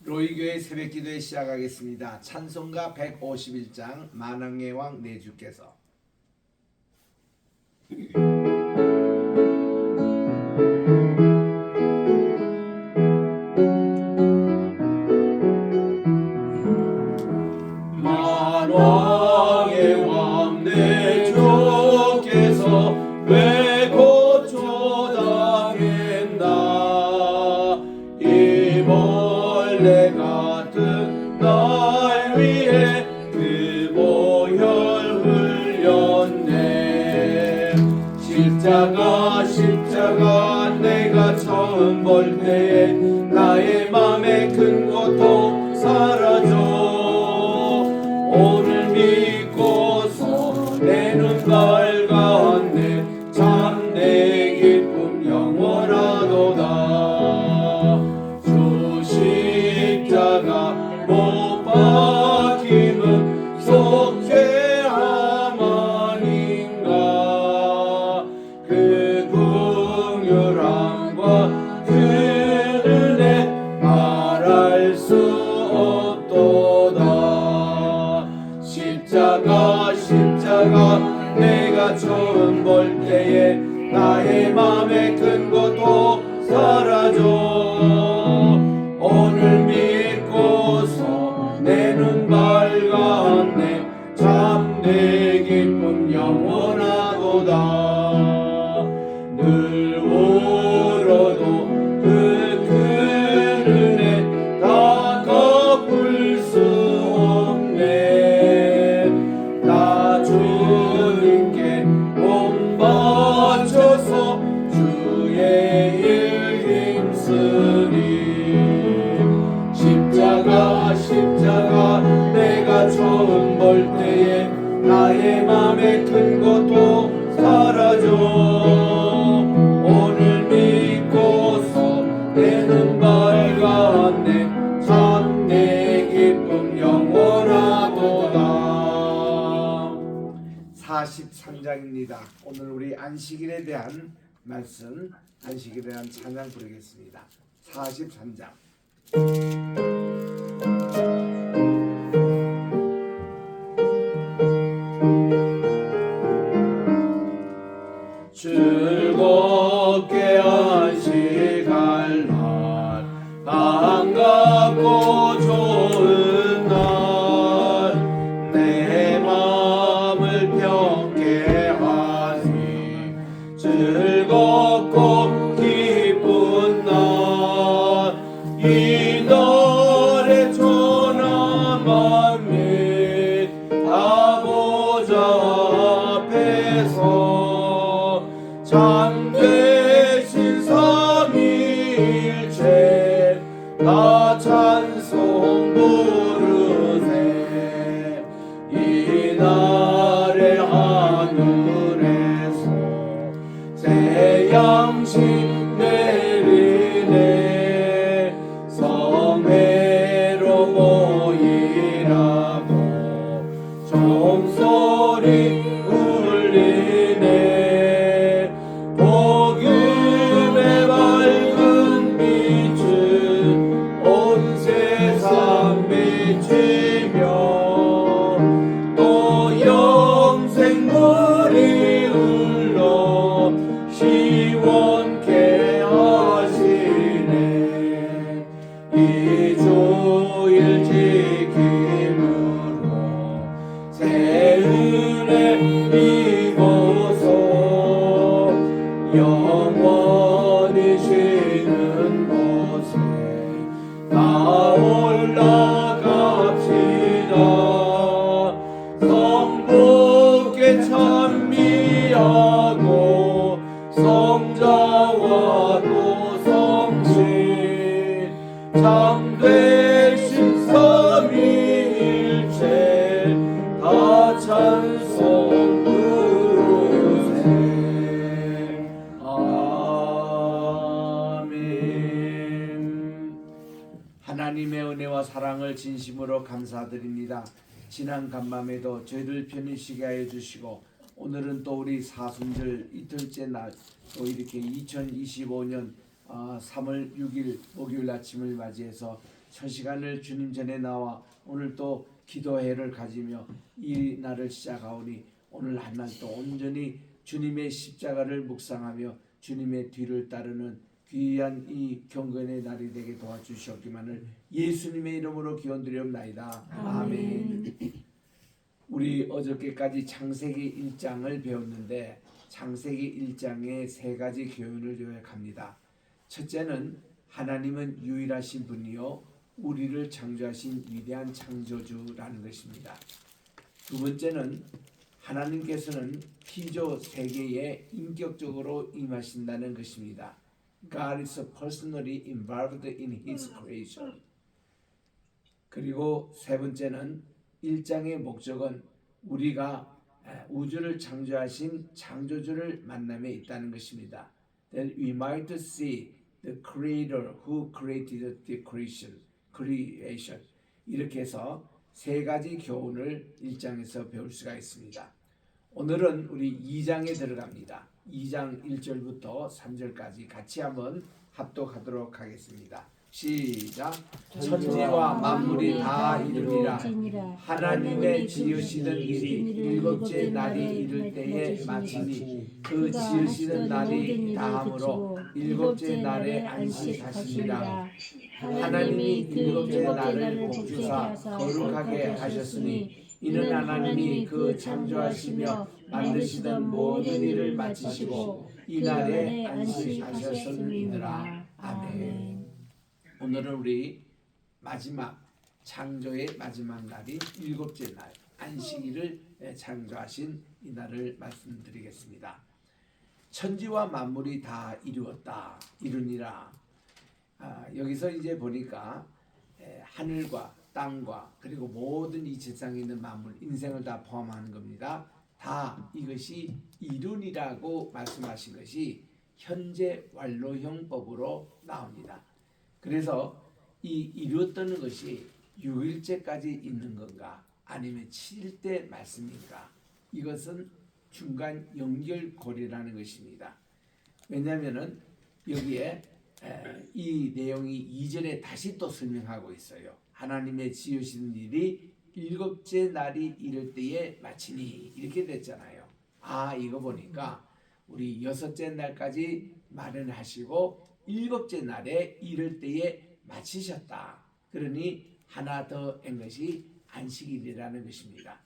로이교회 새벽기도회 시작하겠습니다. 찬송가 151장 만왕의 왕 내 주께서. 만왕의 왕 내 주께서 왜 고초당했나. 이 벌레 같은 날 위해 그 보혈 흘렸네. 십자가 내가 처음 볼 때에 나의 맘에 큰 고통 사라져. 오늘 믿고서 내 눈 밝았네. 참내 기쁨 영원하도다. 주 십자가 못 박힘은 속죄함 아닌가. 그 긍휼함과 그 은혜 말할 수 없도다. 십자가 내가 처음 볼 때에 나의 맘에 큰 고통 사라져. 오늘 믿고서 내 눈 밝았네. 참내 기쁨 영원하도다. 늘 울어도 그 큰 은혜 다 갚을 수 없네. 나 주님께 몸 바쳐서 주의 일 힘쓰리. 십자가 내가 처음 볼 때에 나의 맘에 큰 고통 사라져. 오늘 믿고서 내 눈 밝았네. 참내 기쁨 영원하도다. 43장입니다. 오늘 우리 안식일에 대한 말씀, 안식일에 대한 찬양 부르겠습니다. 43장. 즐겁게 안식할 날, 반갑고 좋은 날, 내 마음을 평게 하니 즐겁고 기쁜 날. 이 날에 천하 만민 다 보좌 앞에서 참되신 삼위일체 다 찬송 부르세. 이 날에 하늘에서 새 양식 내리네. 성회로 모이라고 종소리 울리네. 복음의 밝은 빛은 온 세상 비치며 또 영생물이 흘러 시원케 하시네. 이 주일 지킴으로 새 은혜 입어서 영원히 쉬는 곳에 다 올라갑시다. 성부께 찬미하고 성자와도 성신 참되신 삼위일체 다 찬송 부르세. 아멘. 하나님의 은혜와 사랑을 진심으로 감사드립니다. 지난 간밤에도 저희를 편히 쉬게 하여 주시고 오늘은 또 우리 사순절 이틀째 날 또 이렇게 2025년 3월 6일 목요일 아침을 맞이해서 저 시간을 주님 전에 나와 오늘 또 기도회를 가지며 이 날을 시작하오니 오늘 한날도 온전히 주님의 십자가를 묵상하며 주님의 뒤를 따르는 귀한 이 경건의 날이 되게 도와주시옵기만을 예수님의 이름으로 기원드리옵나이다. 아멘. 우리 어저께까지 창세기 1장을 배웠는데 창세기 1장에 세 가지 교훈을 요약합니다. 첫째는 하나님은 유일하신 분이요 우리를 창조하신 위대한 창조주라는 것입니다. 두 번째는 하나님께서는 피조 세계에 인격적으로 임하신다는 것입니다. God is personally involved in His creation. 그리고 세 번째는 1장의 목적은 우리가 우주를 창조하신 창조주를 만남에 있다는 것입니다. That we might see the Creator who created the creation. 이렇게 해서 세 가지 교훈을 1장에서 배울 수가 있습니다. 오늘은 우리 2장에 들어갑니다. 2장 1절부터 3절까지 같이 한번 합독하도록 하겠습니다. 시작. 천지와 만물이 다 이르니라. 하나님의 지으시던 일이 일곱째 날이 이를 때에 마치니 그 지으시던 날이 다함으로 일곱째 날에 안식하시니라. 하나님이 일곱째 날을 복주사 거룩하게 하셨으니 이는 하나님이 그 창조하시며 만드시던 모든 일을 마치시고 이 날에 안식하셨음이니라. 아멘. 오늘은 우리 마지막 창조의 마지막 날인 일곱째 날 안식일을 창조하신 이 날을 말씀드리겠습니다. 천지와 만물이 다 이루니라. 여기서 이제 보니까 하늘과 땅과 그리고 모든 이 세상에 있는 만물, 인생을 다 포함하는 겁니다. 다 이것이 이룬이라고 말씀하신 것이 현재 완료형법으로 나옵니다. 그래서 이 이루었다는 것이 6일째까지 있는 건가 아니면 7일 말씀인가, 이것은 중간 연결고리라는 것입니다. 왜냐하면은 여기에 이 내용이 2절에 다시 또 설명하고 있어요. 하나님의 지으신 일이 일곱째 날이 이를 때에 마치니 이렇게 됐잖아요. 이거 보니까 우리 여섯째 날까지 마련하시고 일곱째 날에 이를 때에 마치셨다. 그러니 하나 더 한 것이 안식일이라는 것입니다.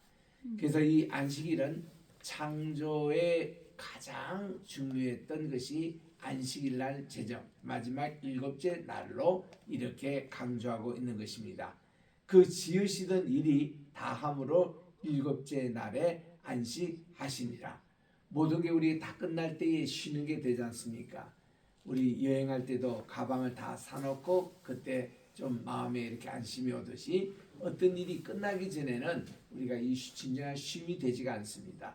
그래서 이 안식일은 창조에 가장 중요했던 것이 안식일 날 제정, 마지막 일곱째 날로 이렇게 강조하고 있는 것입니다. 그 지으시던 일이 다함으로 일곱째 날에 안식하시니라. 모든 게 우리 다 끝날 때에 쉬는 게 되지 않습니까? 우리 여행할 때도 가방을 다 사놓고 그때 좀 마음에 이렇게 안심이 오듯이 어떤 일이 끝나기 전에는 우리가 이 진정한 쉼이 되지가 않습니다.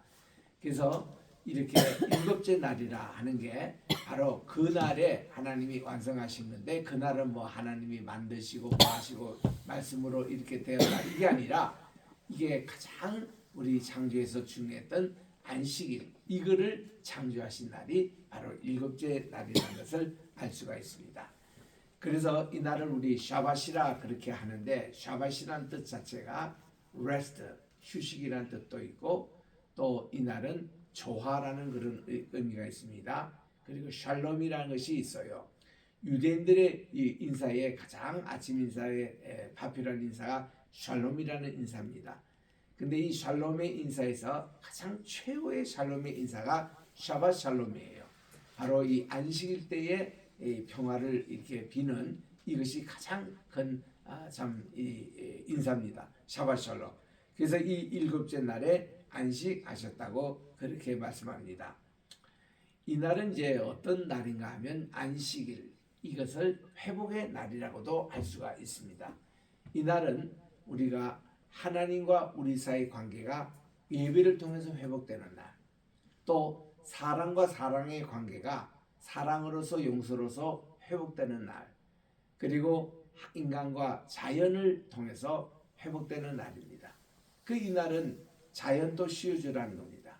그래서 이렇게 일곱째 날이라 하는 게 바로 그 날에 하나님이 완성하신 건데, 그 날은 뭐 하나님이 만드시고 뭐 하시고 말씀으로 이렇게 되었다 이게 아니라 이게 가장 우리 창조에서 중요했던 안식일, 이거를 창조하신 날이 바로 일곱째 날이라는 것을 알 수가 있습니다. 그래서 이 날을 우리 샤밧이라 그렇게 하는데, 샤밧이라는 뜻 자체가 rest, 휴식이라는 뜻도 있고, 또 이 날은 조화라는 그런 의미가 있습니다. 그리고 샬롬이라는 것이 있어요. 유대인들의 이 인사에 가장 아침 인사에 발표한 인사가 샬롬이라는 인사입니다. 근데 이 샬롬의 인사에서 가장 최고의 샬롬의 인사가 샤밧 샬롬이에요. 바로 이 안식일 때의 평화를 이렇게 비는 이것이 가장 큰 인사입니다. 샤밧 샬롬. 그래서 이 일곱째 날에 안식하셨다고 그렇게 말씀합니다. 이 날은 이제 어떤 날인가 하면 안식일, 이것을 회복의 날이라고도 할 수가 있습니다. 이 날은 우리가 하나님과 우리 사이의 관계가 예배를 통해서 회복되는 날, 또 사랑과 사랑의 관계가 사랑으로서 용서로서 회복되는 날, 그리고 인간과 자연을 통해서 회복되는 날입니다. 그 이 날은 자연도 쉬어주라는 겁니다.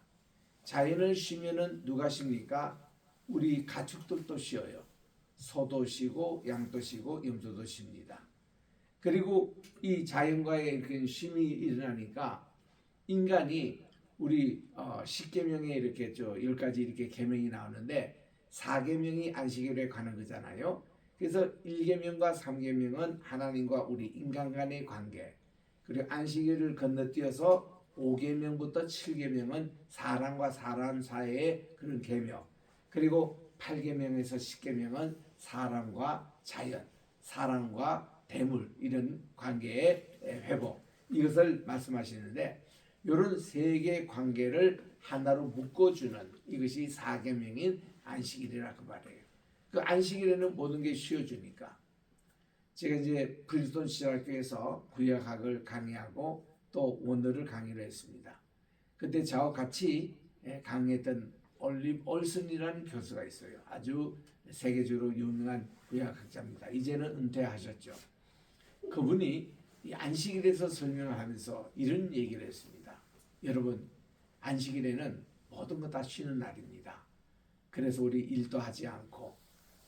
자연을 쉬면은 누가 쉽니까? 우리 가축들도 쉬어요. 소도 쉬고 양도 쉬고 염소도 쉽니다. 그리고 이 자연과의 그 쉼이 일어나니까 인간이 우리 십계명에 이렇게 10가지 이렇게 계명이 나오는데 4계명이 안식일에 관한 거잖아요. 그래서 1계명과 3계명은 하나님과 우리 인간 간의 관계, 그리고 안식일을 건너뛰어서 5계명부터 7계명은 사람과 사람 사이의 그런 계명, 그리고 8계명에서 10계명은 사람과 자연, 사람과 대물 이런 관계의 회복, 이것을 말씀하시는데 이런 세 개의 관계를 하나로 묶어주는 이것이 4계명인 안식일이라고 말해요. 그 안식일에는 모든 게 쉬어주니까. 제가 이제 브리스톤 신학교에서 구약학을 강의하고 또 원어를 강의를 했습니다. 그때 저와 같이 강의했던 올립 올슨이라는 교수가 있어요. 아주 세계적으로 유명한 구약학자입니다. 이제는 은퇴하셨죠. 그분이 이 안식일에서 설명을 하면서 이런 얘기를 했습니다. 여러분, 안식일에는 모든 것 다 쉬는 날입니다. 그래서 우리 일도 하지 않고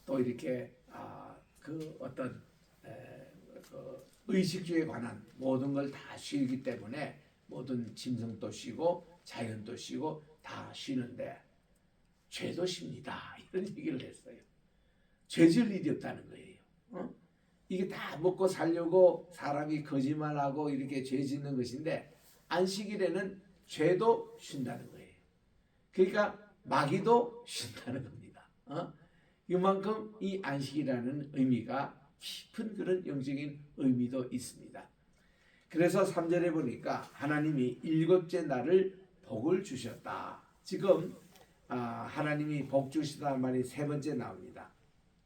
또 이렇게 그 어떤 그 의식주에 관한 모든 걸 다 쉬기 때문에 모든 짐승도 쉬고 자연도 쉬고 다 쉬는데 죄도 쉽니다. 이런 얘기를 했어요. 죄질 일이 없다는 거예요. 이게 다 먹고 살려고 사람이 거짓말하고 이렇게 죄 짓는 것인데 안식일에는 죄도 쉰다는 거예요. 그러니까 마귀도 쉰다는 겁니다. 이만큼 이 안식이라는 의미가 깊은 그런 영적인 의미도 있습니다. 그래서 3절에 보니까 하나님이 일곱째 날을 복을 주셨다. 지금 하나님이 복 주시다는 말이 세 번째 나옵니다.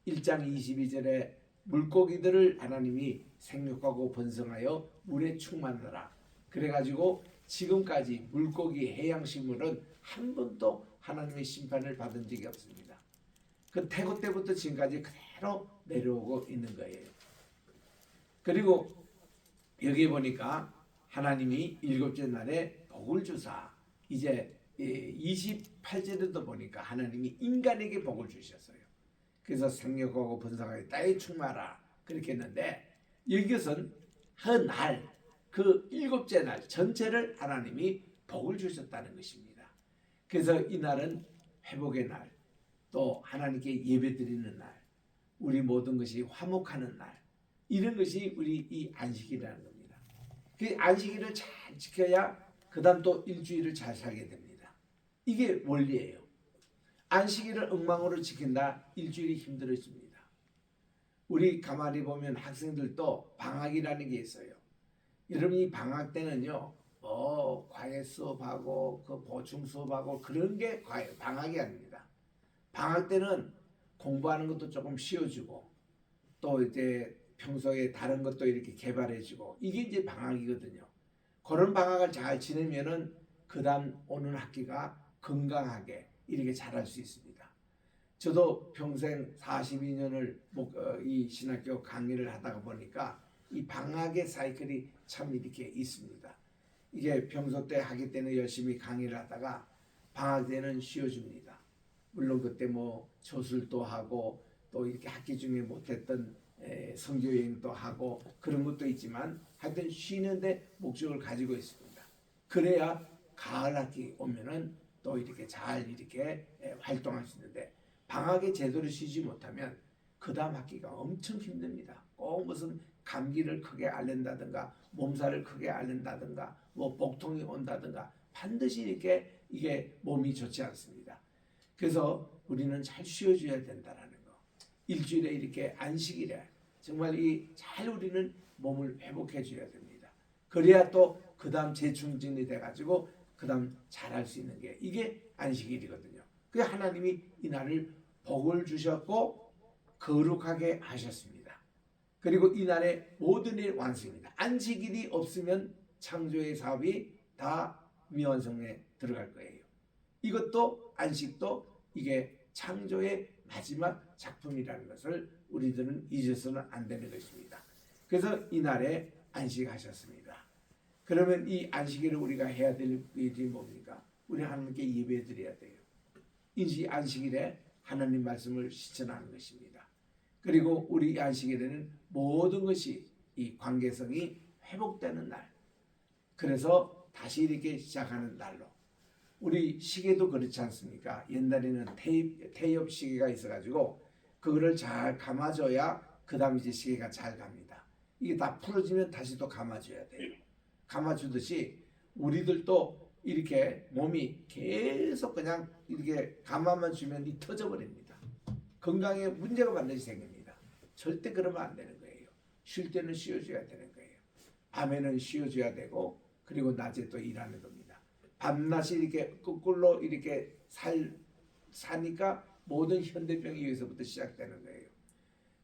1장 22절에 물고기들을 하나님이 생육하고 번성하여 물에 충만하라. 그래가지고 지금까지 물고기 해양식물은 한 번도 하나님의 심판을 받은 적이 없습니다. 그 태고 때부터 지금까지 그대로 내려오고 있는 거예요. 그리고 여기 보니까 하나님이 일곱째 날에 복을 주사, 이제 28절에도 보니까 하나님이 인간에게 복을 주셨어요. 그래서 생육하고 번성하여 땅에 충만하라 그렇게 했는데 여기서는 한 날, 그 일곱째 날 전체를 하나님이 복을 주셨다는 것입니다. 그래서 이 날은 회복의 날, 또 하나님께 예배드리는 날, 우리 모든 것이 화목하는 날, 이런 것이 우리 이 안식이라는 겁니다. 그 안식일을 잘 지켜야 그 다음 또 일주일을 잘 살게 됩니다. 이게 원리예요. 안식일을 엉망으로 지킨다 일주일이 힘들어집니다. 우리 가만히 보면 학생들도 방학이라는 게 있어요. 여러분이 방학 때는요, 과외 수업하고 그 보충 수업하고 그런 게 방학이 아닙니다. 방학 때는 공부하는 것도 조금 쉬워지고 또 이제 평소에 다른 것도 이렇게 개발해지고 이게 이제 방학이거든요. 그런 방학을 잘 지내면은 그 다음 오는 학기가 건강하게 이렇게 잘할 수 있습니다. 저도 평생 42년을 이 신학교 강의를 하다가 보니까 이 방학의 사이클이 참 이렇게 있습니다. 이게 평소 때 하기 때는 열심히 강의를 하다가 방학 때는 쉬어줍니다. 물론 그때 뭐 저술도 하고 또 이렇게 학기 중에 못했던 선교여행도 하고 그런 것도 있지만 하여튼 쉬는데 목적을 가지고 있습니다. 그래야 가을 학기 오면은 또 이렇게 잘 이렇게 활동할 수 있는데 방학에 제대로 쉬지 못하면 그 다음 학기가 엄청 힘듭니다. 꼭 무슨 감기를 크게 앓는다든가 몸살을 크게 앓는다든가 뭐 복통이 온다든가 반드시 이렇게 이게 몸이 좋지 않습니다. 그래서 우리는 잘 쉬어줘야 된다라는 거. 일주일에 이렇게 안식일에 정말 잘 우리는 몸을 회복해 줘야 됩니다. 그래야 또 그 다음 재충전이 돼가지고 그 다음 잘할 수 있는 게 이게 안식일이거든요. 그 하나님이 이 날을 복을 주셨고 거룩하게 하셨습니다. 그리고 이 날에 모든 일 완성입니다. 안식일이 없으면 창조의 사업이 다 미완성에 들어갈 거예요. 이것도 안식도 이게 창조의 마지막 작품이라는 것을 우리들은 잊어서는 안 되는 것입니다. 그래서 이 날에 안식하셨습니다. 그러면 이 안식일을 우리가 해야 될 일이 뭡니까? 우리 하나님께 예배 드려야 돼요. 이 안식일에 하나님 말씀을 실천하는 것입니다. 그리고 우리 안식일에는 모든 것이 이 관계성이 회복되는 날. 그래서 다시 이렇게 시작하는 날로. 우리 시계도 그렇지 않습니까? 옛날에는 태엽 시계가 있어가지고 그거를 잘 감아줘야 그 다음 이제 시계가 잘 갑니다. 이게 다 풀어지면 다시 또 감아줘야 돼요. 감아주듯이 우리들도 이렇게 몸이 계속 그냥 이렇게 감아만 주면 이 터져버립니다. 건강에 문제가 반드시 생깁니다. 절대 그러면 안 되는 거예요. 쉴 때는 쉬어줘야 되는 거예요. 밤에는 쉬어줘야 되고 그리고 낮에 또 일하는 겁니다. 밤낮이 이렇게 거꾸로 이렇게 사니까 모든 현대병이 여기서부터 시작되는 거예요.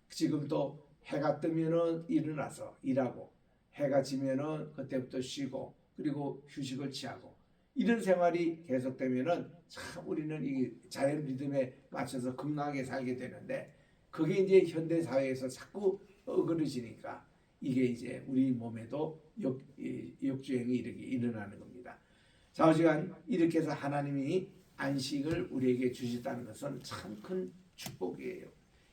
지금 또 해가 뜨면은 일어나서 일하고 해가 지면은 그때부터 쉬고 그리고 휴식을 취하고 이런 생활이 계속되면은 참 우리는 이 자연 리듬에 맞춰서 건강하게 살게 되는데 그게 이제 현대 사회에서 자꾸 어그러지니까 이게 이제 우리 몸에도 역주행이 이렇게 일어나는 겁니다. 좌우지간 이렇게 해서 하나님이 안식을 우리에게 주셨다는 것은 참 큰 축복이에요.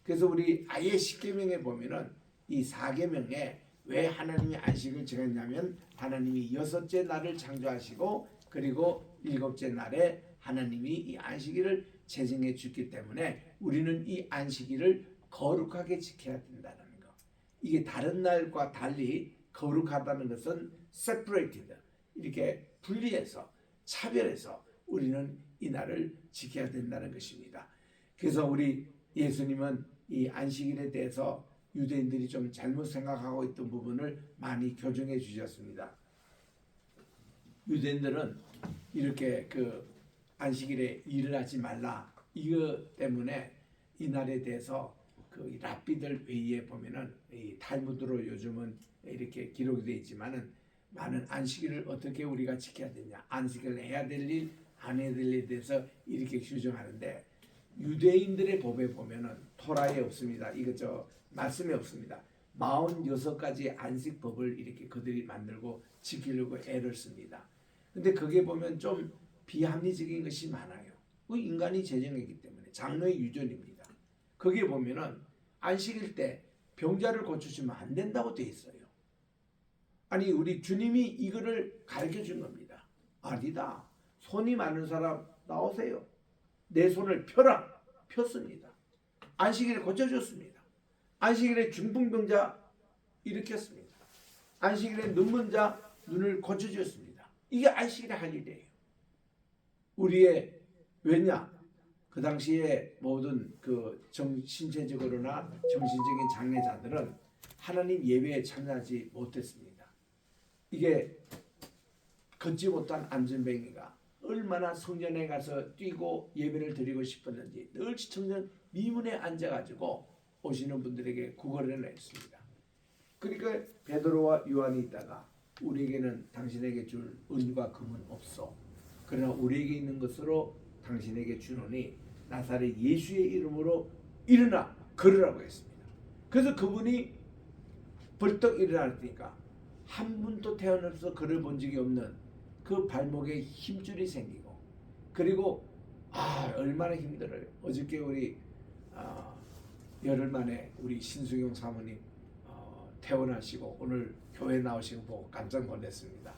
그래서 우리 아예 10계명에 보면은 이 4계명에 왜 하나님이 안식을 정했냐면 하나님이 6째 날을 창조하시고 그리고 7째 날에 하나님이 이 안식일을 제정해 주기 때문에 우리는 이 안식일을 거룩하게 지켜야 된다는 거. 이게 다른 날과 달리 거룩하다는 것은 separated, 이렇게 분리해서 차별해서 우리는 이 날을 지켜야 된다는 것입니다. 그래서 우리 예수님은 이 안식일에 대해서 유대인들이 좀 잘못 생각하고 있던 부분을 많이 교정해 주셨습니다. 유대인들은 이렇게 그 안식일에 일을 하지 말라 이거 때문에 이 날에 대해서 그 랍비들 회의에 보면은 이 탈무드로 요즘은 이렇게 기록이 되어 있지만은 많은 안식일을 어떻게 우리가 지켜야 되냐, 안식을 해야 될 일, 안 해야 될 일에 대해서 이렇게 규정하는데 유대인들의 법에 보면은 토라에 없습니다. 이거 저 말씀에 없습니다. 46가지 안식법을 이렇게 그들이 만들고 지키려고 애를 씁니다. 근데 그게 보면 좀 비합리적인 것이 많아요. 그 인간이 제정했기 때문에 장로의 유전입니다. 거기에 보면은 안식일 때 병자를 고쳐주면 안 된다고 돼 있어요. 아니 우리 주님이 이거를 가르쳐 준 겁니다. 아니다. 손이 많은 사람 나오세요. 내 손을 펴라. 폈습니다. 안식일에 고쳐줬습니다. 안식일에 중풍병자 일으켰습니다. 안식일에 눈먼 자 눈을 고쳐줬습니다. 이게 안식일에 할 일이에요. 우리의 왜냐? 그 당시에 모든 그 신체적으로나 정신적인 장애자들은 하나님 예배에 참여하지 못했습니다. 이게 걷지 못한 안전뱅이가 얼마나 성전에 가서 뛰고 예배를 드리고 싶었는지 늘 시청전 미문에 앉아가지고 오시는 분들에게 구걸을 했습니다. 그러니까 베드로와 요한이 있다가 우리에게는 당신에게 줄 은과 금은 없어. 그러나 우리에게 있는 것으로 당신에게 주노니 나사렛 예수의 이름으로 일어나 걸으라고 했습니다. 그래서 그분이 벌떡 일어났으니까 한 분도 태어나서 걸어본 적이 없는 그 발목에 힘줄이 생기고 그리고 얼마나 힘들어요. 어저께 우리 열흘 만에 우리 신수경 사모님 퇴원하시고 오늘 교회 나오신 거 보고 깜짝 놀랐습니다.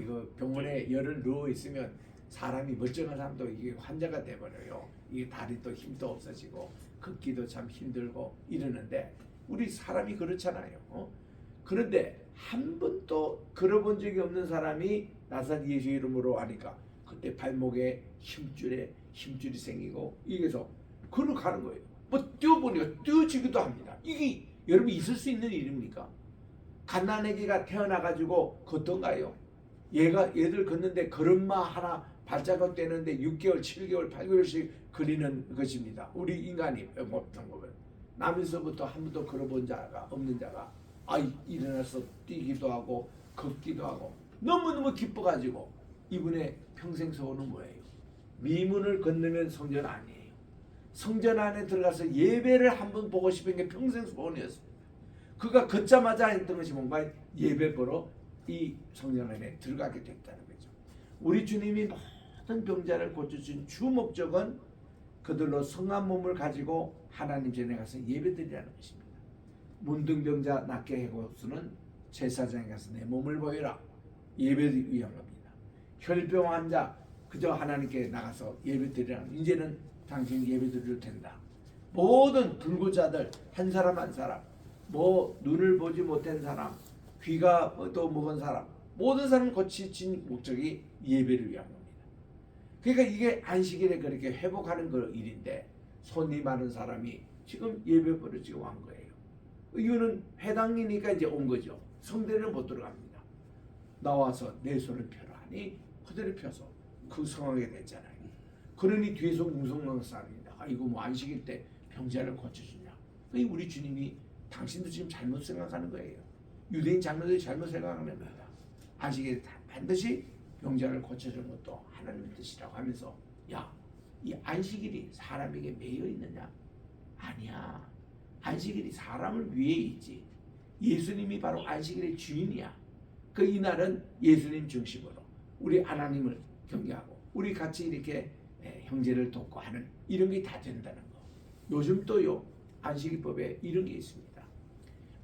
이거 병원에 열흘 누워 있으면 사람이 멀쩡한 사람도 이게 환자가 돼버려요. 이게 다리도 힘도 없어지고 걷기도 참 힘들고 이러는데 우리 사람이 그렇잖아요. 그런데 한 번도 걸어본 적이 없는 사람이 나사렛 예수 이름으로 하니까 그때 발목에 힘줄이 생기고 이게서 걸어가는 거예요. 뭐 뛰어보니까 뛰어지기도 합니다. 이게 여러분 있을 수 있는 일입니까? 갓난아기가 태어나가지고 걷던가요? 얘들 걷는데 걸음마 하나 발자국 떼는데 6개월, 7개월, 8개월씩 걸리는 것입니다. 우리 인간이 보통 보면 나면서부터 한 번도 걸어본 자가 없는 자가 일어나서 뛰기도 하고 걷기도 하고 너무너무 기뻐가지고 이분의 평생 소원은 뭐예요? 미문을 건너면 성전 아니에요. 성전 안에 들어가서 예배를 한번 보고 싶은 게 평생 소원이었습니다. 그가 걷자마자 했던 것이 뭔가 예배 보러 이 성전 안에 들어가게 됐다는 거죠. 우리 주님이 모든 병자를 고쳐준 주 목적은 그들로 성한 몸을 가지고 하나님 전에 가서 예배드리라는 것입니다. 문둥병자 낫게 해고수는 제사장에 가서 내 몸을 보여라. 예배를 위한 겁니다. 혈병 환자 그저 하나님께 나가서 예배 드리라. 이제는 당신 예배 드릴 텐다. 모든 불구자들 한 사람 한 사람, 뭐 눈을 보지 못한 사람, 귀가 또 먹은 사람, 모든 사람 고치신 목적이 예배를 위한 겁니다. 그러니까 이게 안식일에 그렇게 회복하는 그 일인데 손이 많은 사람이 지금 예배 버리지고 한 거예요. 이유는 회당이니까 이제 온 거죠. 성대는 못 들어갑니다. 나와서 내 손을 펴라 하니 그대로 펴서 그 성하게 됐잖아요. 그러니 뒤에서 웅성웅성합니다. 아 이거 뭐 안식일 때 병자를 고쳐주냐. 우리 주님이 당신도 지금 잘못 생각하는 거예요. 유대인 장로들이 잘못 생각하는 겁니다. 안식일에 반드시 병자를 고쳐주는 것도 하나님의 뜻이라고 하면서 야, 이 안식일이 사람에게 매여 있느냐? 아니야. 안식일이 사람을 위해 있지. 예수님이 바로 안식일의 주인이야. 그 이날은 예수님 중심으로 우리 하나님을 경외하고 우리 같이 이렇게 형제를 돕고 하는 이런 게 다 된다는 거. 요즘 또요 안식일법에 이런 게 있습니다.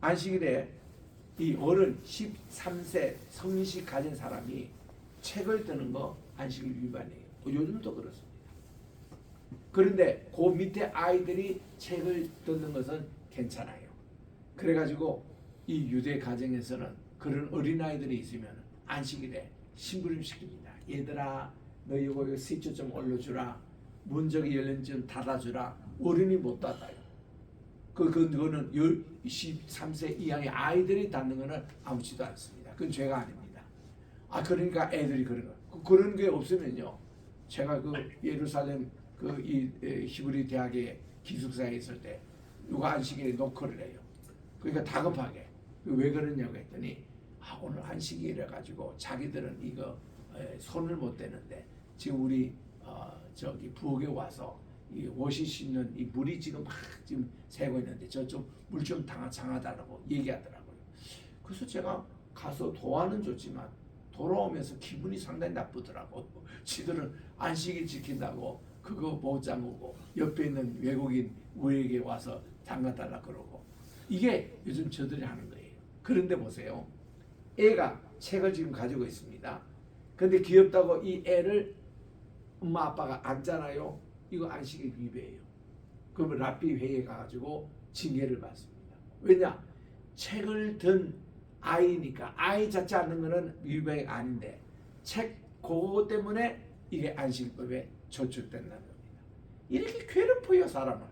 안식일에 이 어른 13세 성인식 가진 사람이 책을 뜨는 거 안식일 위반이에요. 요즘도 그렇습니다. 그런데 그 밑에 아이들이 책을 듣는 것은 괜찮아요. 그래가지고 이 유대 가정에서는 그런 어린아이들이 있으면 안식일에 심부름 시킵니다. 얘들아 너 이거 스위치 좀 올려주라. 문 저기 열린 좀 닫아주라. 어른이 못 닫아요. 그거는 13세 이하의 아이들이 닫는 거는 아무렇지도 않습니다. 그건 죄가 아닙니다. 그러니까 애들이 그런 거. 그런 게 없으면요. 제가 그 예루살렘 이 히브리 대학의 기숙사에 있을 때 누가 안식일에 노크를 해요. 그러니까 다급하게 왜 그러냐고 했더니 오늘 안식일이라 가지고 자기들은 이거 손을 못 대는데 지금 우리 저기 부엌에 와서 이 옷이 씻는 이 물이 지금 막 지금 새고 있는데 저쪽 물 좀 장하달라고 얘기하더라고요. 그래서 제가 가서 도와는 줬지만 돌아오면서 기분이 상당히 나쁘더라고. 지들은 안식일 지킨다고 그거 못 잠그고 옆에 있는 외국인 우리에게 와서 담가달라 그러고 이게 요즘 저들이 하는 거예요. 그런데 보세요. 애가 책을 지금 가지고 있습니다. 근데 귀엽다고 이 애를 엄마 아빠가 안잖아요. 이거 안식일 위배예요. 그러면 랍비 회의에 가가지고 징계를 받습니다. 왜냐? 책을 든 아이니까 아이 자체 않는 거는 위배가 아닌데 책 그거 때문에 이게 안식일법에 저축된다는 겁니다. 이렇게 괴롭혀요 사람을.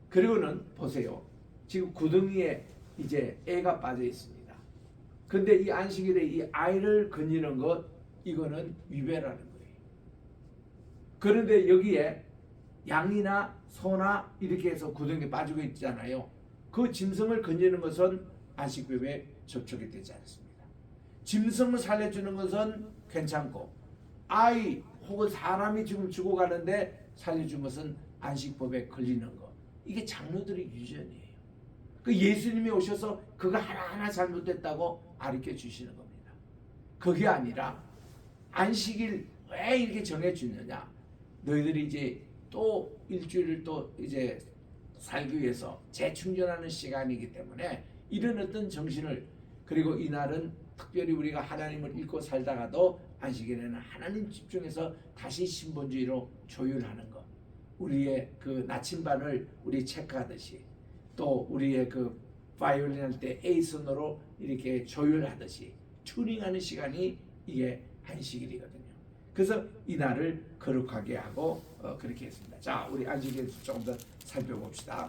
그리고는 보세요. 지금 구덩이에 이제 애가 빠져 있습니다. 근데 이 안식일에 이 아이를 건지는 것 이거는 위배라는 거예요. 그런데 여기에 양이나 소나 이렇게 해서 구덩이에 빠지고 있잖아요. 그 짐승을 건지는 것은 안식일법에 접촉이 되지 않습니다. 짐승을 살려주는 것은 괜찮고 아이 혹은 사람이 지금 죽어가는데 살려준 것은 안식법에 걸리는 것. 이게 장로들의 유전이에요. 그 예수님이 오셔서 그거 하나하나 잘못됐다고 가르쳐 주시는 겁니다. 그게 아니라 안식일 왜 이렇게 정해주느냐. 너희들이 이제 또 일주일을 또 이제 살기 위해서 재충전하는 시간이기 때문에 이런 어떤 정신을 그리고 이날은 특별히 우리가 하나님을 잊고 살다가도 안식일에는 하나님 집중해서 다시 신본주의로 조율하는 것. 우리의 그 나침반을 우리 체크하듯이 또 우리의 그 바이올린 할 때 A선으로 이렇게 조율하듯이 튜닝하는 시간이 이게 안식일이거든요. 그래서 이날을 거룩하게 하고 그렇게 했습니다. 자, 우리 안식일 조금 더 살펴봅시다.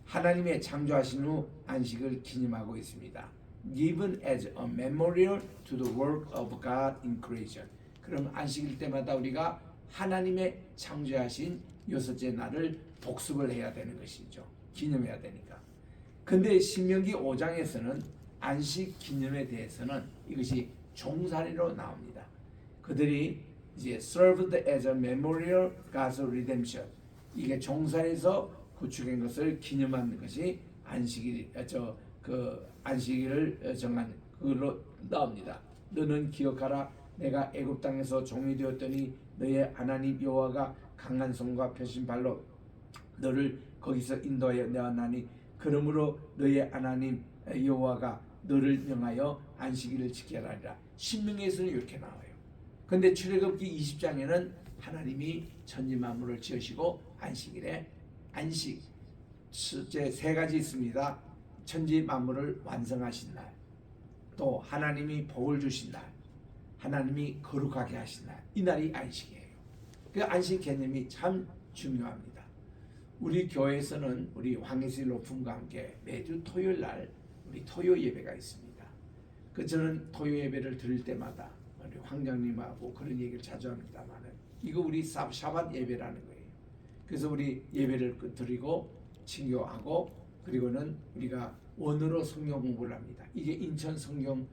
하나님의 창조하신 후 안식을 기념하고 있습니다. Given as a memorial to the work of God in creation. 그럼 안식일 때마다 우리가 하나님의 창조하신 여섯째 날을 복습을 해야 되는 것이죠. 기념해야 되니까. 근데 신명기 5장에서는 안식 기념에 대해서는 이것이 종살이로 나옵니다. 그들이 이제 served as a memorial God's redemption. 이게 종살에서 구축한 것을 기념하는 것이 안식일 안식일을 정한 그걸로 나옵니다. 너는 기억하라. 내가 애굽 땅에서 종이 되었더니 너의 하나님 여호와가 강한 손과 펴신 발로 너를 거기서 인도하여 내었나니 그러므로 너의 하나님 여호와가 너를 명하여 안식일을 지켜라 하리라. 신명기에서는 이렇게 나와요. 근데 출애굽기 20장에는 하나님이 천지 만물을 지으시고 안식일에 안식 숫제 세 가지 있습니다. 천지 만물을 완성하신 날, 또 하나님이 복을 주신 날, 하나님이 거룩하게 하신 날, 이 날이 안식이에요. 그 안식 개념이 참 중요합니다. 우리 교회에서는 우리 황희슬 높음과 함께 매주 토요일 날 우리 토요 예배가 있습니다. 그 저는 토요 예배를 드릴 때마다 우리 황장님하고 그런 얘기를 자주 합니다만은 이거 우리 샤밧 예배라는 거예요. 그래서 우리 예배를 드리고 친교하고 그리고는 우리가 원어로 성경 공부를 합니다. 이게 인천 성경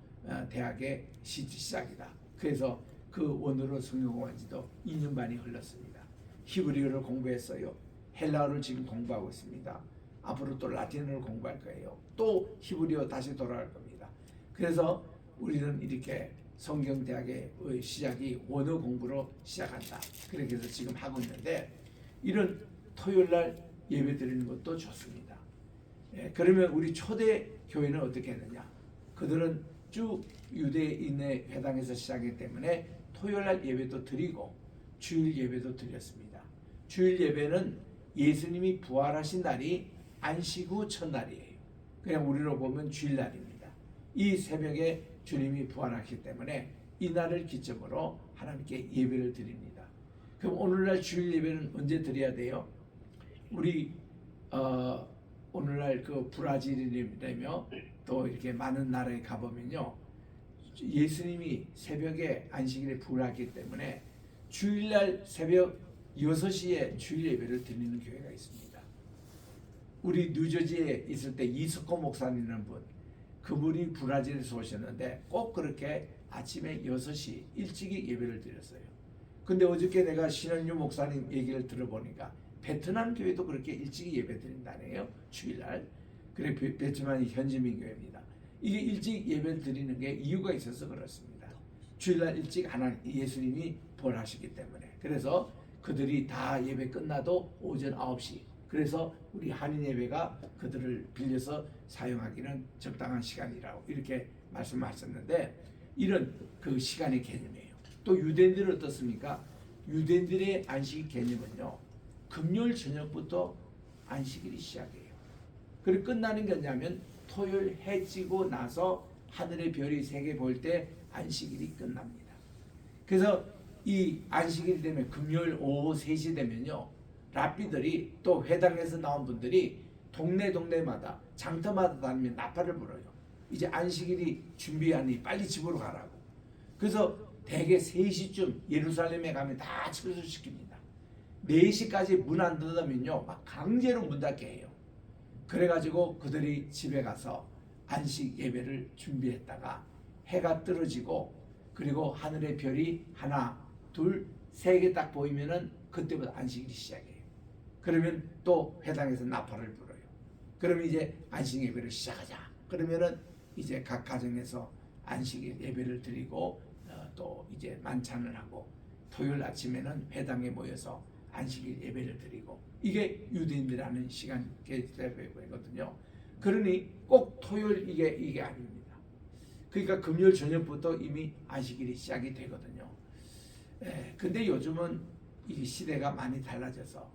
대학의 시작이다. 그래서 그 원어로 성경 공부한 지도 2년 반이 흘렀습니다. 히브리어를 공부했어요. 헬라어를 지금 공부하고 있습니다. 앞으로 또 라틴어를 공부할 거예요. 또 히브리어 다시 돌아갈 겁니다. 그래서 우리는 이렇게 성경대학의 시작이 원어 공부로 시작한다. 그렇게 해서 지금 하고 있는데 이런 토요일날 예배 드리는 것도 좋습니다. 그러면 우리 초대 교회는 어떻게 했느냐? 그들은 쭉 유대인의 회당에서 시작했기 때문에 토요일날 예배도 드리고 주일 예배도 드렸습니다. 주일 예배는 예수님이 부활하신 날이 안식 후 첫날이에요. 그냥 우리로 보면 주일날입니다. 이 새벽에 주님이 부활하기 때문에 이 날을 기점으로 하나님께 예배를 드립니다. 그럼 오늘날 주일 예배는 언제 드려야 돼요? 우리 오늘날 그 브라질이라며 또 이렇게 많은 나라에 가보면요, 예수님이 새벽에 안식일에 부활하기 때문에 주일날 새벽 6시에 주일 예배를 드리는 교회가 있습니다. 우리 뉴저지에 있을 때 이스코 목사님이라는 분, 그분이 브라질에서 오셨는데 꼭 그렇게 아침에 6시 일찍이 예배를 드렸어요. 근데 어저께 내가 신원유 목사님 얘기를 들어보니까 베트남 교회도 그렇게 일찍 예배 드린다네요. 주일날. 그래 베트남이 현지민 교회입니다. 이게 일찍 예배 드리는 게 이유가 있어서 그렇습니다. 주일날 일찍 하나님 예수님이 부활하셨기 때문에. 그래서 그들이 다 예배 끝나도 오전 9시. 그래서 우리 한인 예배가 그들을 빌려서 사용하기는 적당한 시간이라고 이렇게 말씀하셨는데 이런 그 시간의 개념이에요. 또 유대인들은 어떻습니까? 유대인들의 안식 개념은요, 금요일 저녁부터 안식일이 시작해요. 그리고 끝나는 게 뭐냐면 토요일 해 지고 나서 하늘의 별이 3개 보일 때 안식일이 끝납니다. 그래서 이 안식일 되면 금요일 오후 3시 되면요, 랍비들이 또 회당에서 나온 분들이 동네마다 장터마다 다니면 나팔을 불어요. 이제 안식일이 준비하니 빨리 집으로 가라고. 그래서 대개 3시쯤 예루살렘에 가면 다 철수시킵니다. 4시까지 문 안 닫으면요, 막 강제로 문 닫게 해요. 그래가지고 그들이 집에 가서 안식 예배를 준비했다가 해가 떨어지고 그리고 하늘의 별이 하나, 둘, 3개 딱 보이면은 그때부터 안식일이 시작해요. 그러면 또 회당에서 나팔을 불어요. 그러면 이제 안식 예배를 시작하자. 그러면은 이제 각 가정에서 안식일 예배를 드리고 또 이제 만찬을 하고 토요일 아침에는 회당에 모여서 안식일 예배를 드리고 이게 유대인들이 하는 시간 계획이거든요. 그러니 꼭 토요일 이게 아닙니다. 그러니까 금요일 저녁부터 이미 안식일이 시작이 되거든요. 근데 요즘은 이 시대가 많이 달라져서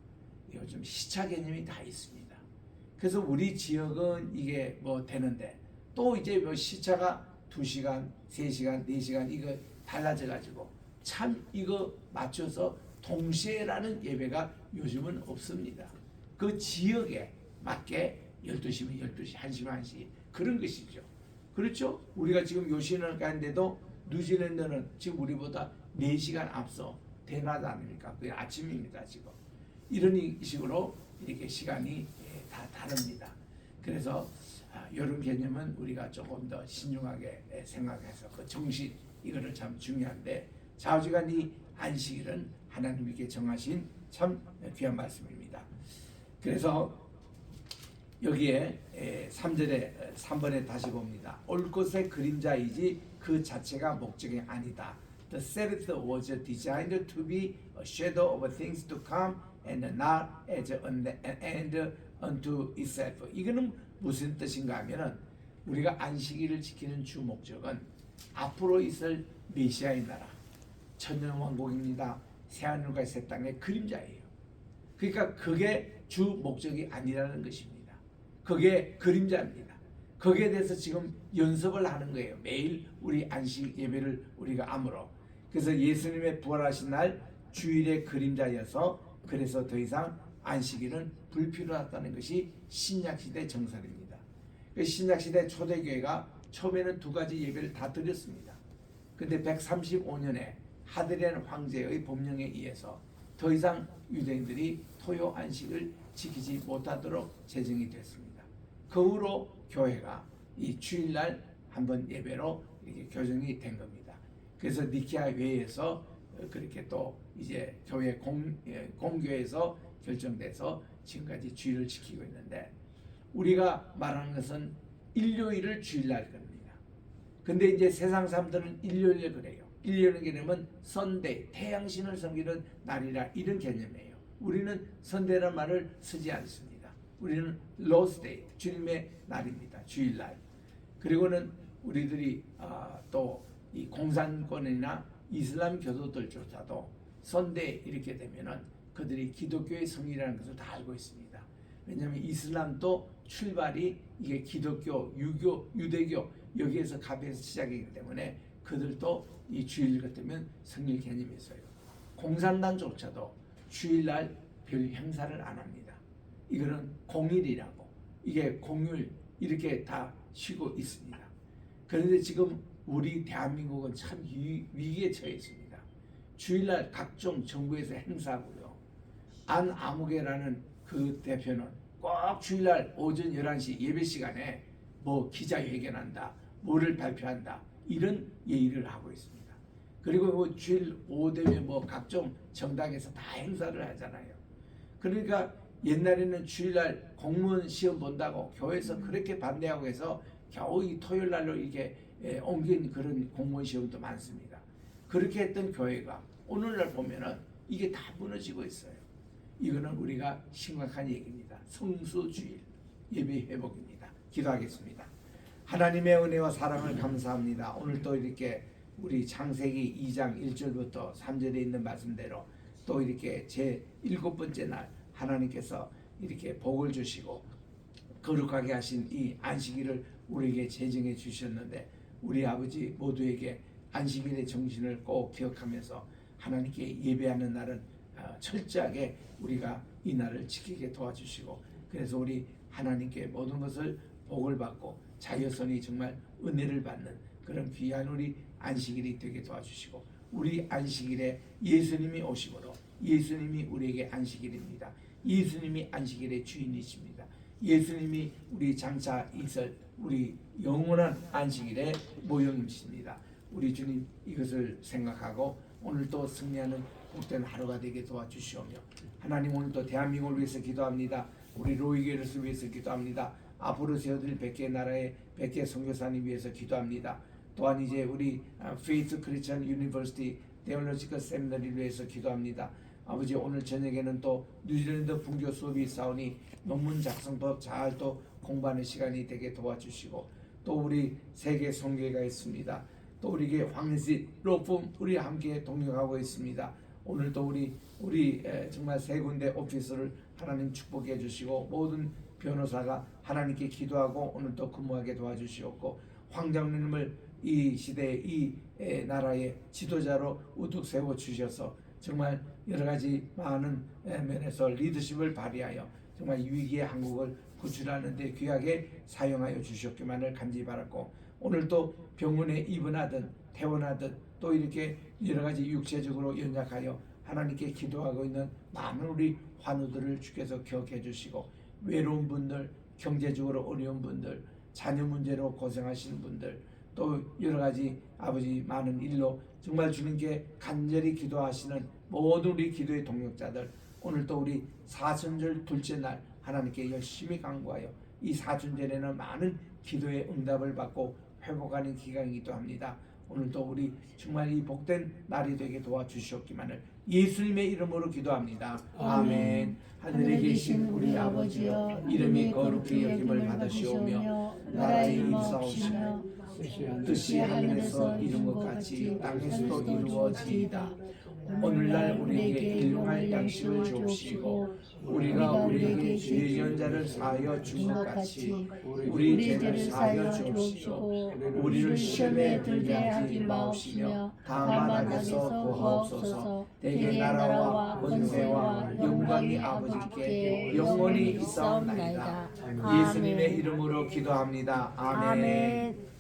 요즘 시차 개념이 다 있습니다. 그래서 우리 지역은 이게 뭐 되는데 또 이제 뭐 시차가 2시간, 3시간, 4시간 이거 달라져 가지고 참 이거 맞춰서 동시에라는 예배가 요즘은 없습니다. 그 지역에 맞게 12시면 12시, 1시면 1시 그런 것이죠. 그렇죠? 우리가 지금 요 시간을 가는데도 뉴질랜드는 지금 우리보다 4시간 앞서 대낮 아닙니까? 그게 아침입니다 지금. 이런 식으로 이렇게 시간이 다 다릅니다. 그래서 이런 개념은 우리가 조금 더 신중하게 생각해서 그 정신 이거를 참 중요한데 좌우지간 이 안식일은 하나님께 정하신 참 귀한 말씀입니다. 그래서 여기에 3번에 다시 봅니다. 올 것의 그림자이지 그 자체가 목적이 아니다. The Sabbath was designed to be a shadow of things to come and not as an end unto itself. 이거는 무슨 뜻인가 하면은 우리가 안식일을 지키는 주 목적은 앞으로 있을 메시아의 나라, 천년 왕국입니다. 새하늘과 새 땅의 그림자예요. 그러니까 그게 주 목적이 아니라는 것입니다. 그게 그림자입니다. 거기에 대해서 지금 연습을 하는 거예요. 매일 우리 안식 예배를 우리가 아물어. 그래서 예수님의 부활하신 날 주일의 그림자여서 그래서 더 이상 안식일은 불필요하다는 것이 신약시대 정설입니다. 신약시대 초대교회가 처음에는 두 가지 예배를 다 드렸습니다. 근데 135년에 하드리안 황제의 법령에 의해서 더 이상 유대인들이 토요 안식을 지키지 못하도록 제정이 됐습니다. 그 후로 교회가 이 주일날 한번 예배로 이렇게 교정이 된 겁니다. 그래서 니케아 회의에서 그렇게 또 이제 교회 공교에서 결정돼서 지금까지 주일을 지키고 있는데, 우리가 말하는 것은 일요일을 주일날 겁니다. 근데 이제 세상 사람들은 일요일에 그래요. 일요일의 개념은 선데이, 태양신을 섬기는 날이라 이런 개념이에요. 우리는 선데이라는 말을 쓰지 않습니다. 우리는 로스데이, 주님의 날입니다. 주일날. 그리고는 우리들이 또 이 공산권이나 이슬람 교도들조차도 선데이 이렇게 되면은 그들이 기독교의 성이라는 것을 다 알고 있습니다. 왜냐하면 이슬람도 출발이 이게 기독교, 유교, 유대교 여기에서 갑에서 시작이기 때문에 그들도 이 주일 같으면 성일 개념이 있어요. 공산당조차도 주일날 별 행사를 안 합니다. 이거는 공일이라고, 이게 공휴일 이렇게 다 쉬고 있습니다. 그런데 지금 우리 대한민국은 참 위기에 처해 있습니다. 주일날 각종 정부에서 행사하고요. 안아무개라는 그 대표는 꼭 주일날 오전 11시 예배 시간에 뭐 기자회견한다, 뭐를 발표한다 이런 예의를 하고 있습니다. 그리고 뭐 주일 오후 되면 뭐 각종 정당에서 다 행사를 하잖아요. 그러니까 옛날에는 주일날 공무원 시험 본다고 교회에서 그렇게 반대하고 해서 겨우 이 토요일 날로 이렇게 옮긴 그런 공무원 시험도 많습니다. 그렇게 했던 교회가 오늘날 보면은 이게 다 무너지고 있어요. 이거는 우리가 심각한 얘기입니다. 성수주일 예배 회복입니다. 기도하겠습니다. 하나님의 은혜와 사랑을 감사합니다. 오늘 또 이렇게 우리 창세기 2장 1절부터 3절에 있는 말씀대로 또 이렇게 제 7번째 날 하나님께서 이렇게 복을 주시고 거룩하게 하신 이 안식일을 우리에게 제정해 주셨는데, 우리 아버지 모두에게 안식일의 정신을 꼭 기억하면서 하나님께 예배하는 날은 철저하게 우리가 이 날을 지키게 도와주시고, 그래서 우리 하나님께 모든 것을 복을 받고 자녀선이 정말 은혜를 받는 그런 귀한 우리 안식일이 되게 도와주시고, 우리 안식일에 예수님이 오심으로 예수님이 우리에게 안식일입니다. 예수님이 안식일의 주인이십니다. 예수님이 우리 장차 있을 우리 영원한 안식일의 모형이십니다. 우리 주님 이것을 생각하고 오늘 또 승리하는 복된 하루가 되게 도와주시오며, 하나님 오늘 또 대한민국을 위해서 기도합니다. 우리 로이교회를 위해서 기도합니다. 앞으로 세워질 100개 나라의 100개 선교사님 위해서 기도합니다. 또한 이제 우리 페이스 크리스천 유니버시티 테올로지컬 세미나리를 위해서 기도합니다. 아버지 오늘 저녁에는 또 뉴질랜드 분교 수업이 있사오니 논문 작성법 잘 또 공부하는 시간이 되게 도와주시고, 또 우리 세계 선교회가 있습니다. 또 우리에게 황희sit 로펌 우리 함께 동역하고 있습니다. 오늘 또 우리 정말 세 군데 오피스를 하나님 축복해 주시고, 모든 변호사가 하나님께 기도하고 오늘 또 근무하게 도와주시옵고, 황장님을 이 시대의 이 나라의 지도자로 우뚝 세워 주셔서 정말 여러 가지 많은 면에서 리더십을 발휘하여 정말 위기의 한국을 구출하는 데 귀하게 사용하여 주셨기만을 간절히 바랐고, 오늘 또 병원에 입원하든 퇴원하든 또 이렇게 여러 가지 육체적으로 연약하여 하나님께 기도하고 있는 많은 우리 환우들을 주께서 기억해 주시고, 외로운 분들, 경제적으로 어려운 분들, 자녀 문제로 고생하시는 분들, 또 여러 가지 아버지 많은 일로 정말 주님께 간절히 기도하시는 모든 우리 기도의 동역자들, 오늘 또 우리 사순절 둘째 날 하나님께 열심히 간구하여 이 사순절에는 많은 기도의 응답을 받고 회복하는 기간이기도 합니다. 오늘도 우리 정말 이 복된 날이 되게 도와주시옵기만을 예수님의 이름으로 기도합니다. 아멘. 하늘에 계신 우리 아버지여, 이름이 거룩히 여김을 받으시오며 나라의 임사오시며 뜻이 하늘에서 이룬 것 같이 땅에서도 이루어지이다. 오늘날 우리에게 일용할 양식을 주옵시고 우리가 우리에게 죄 연자를 사하여 준 것 같이 우리 죄를 사하여 주옵시고 우리를 시험에 들게 하지 마옵시며 다만 악에서 구하옵소서. 대개 나라와 권세와 영광이 아버지께 영원히 있사옵나이다. 예수님의 이름으로 기도합니다. 아멘.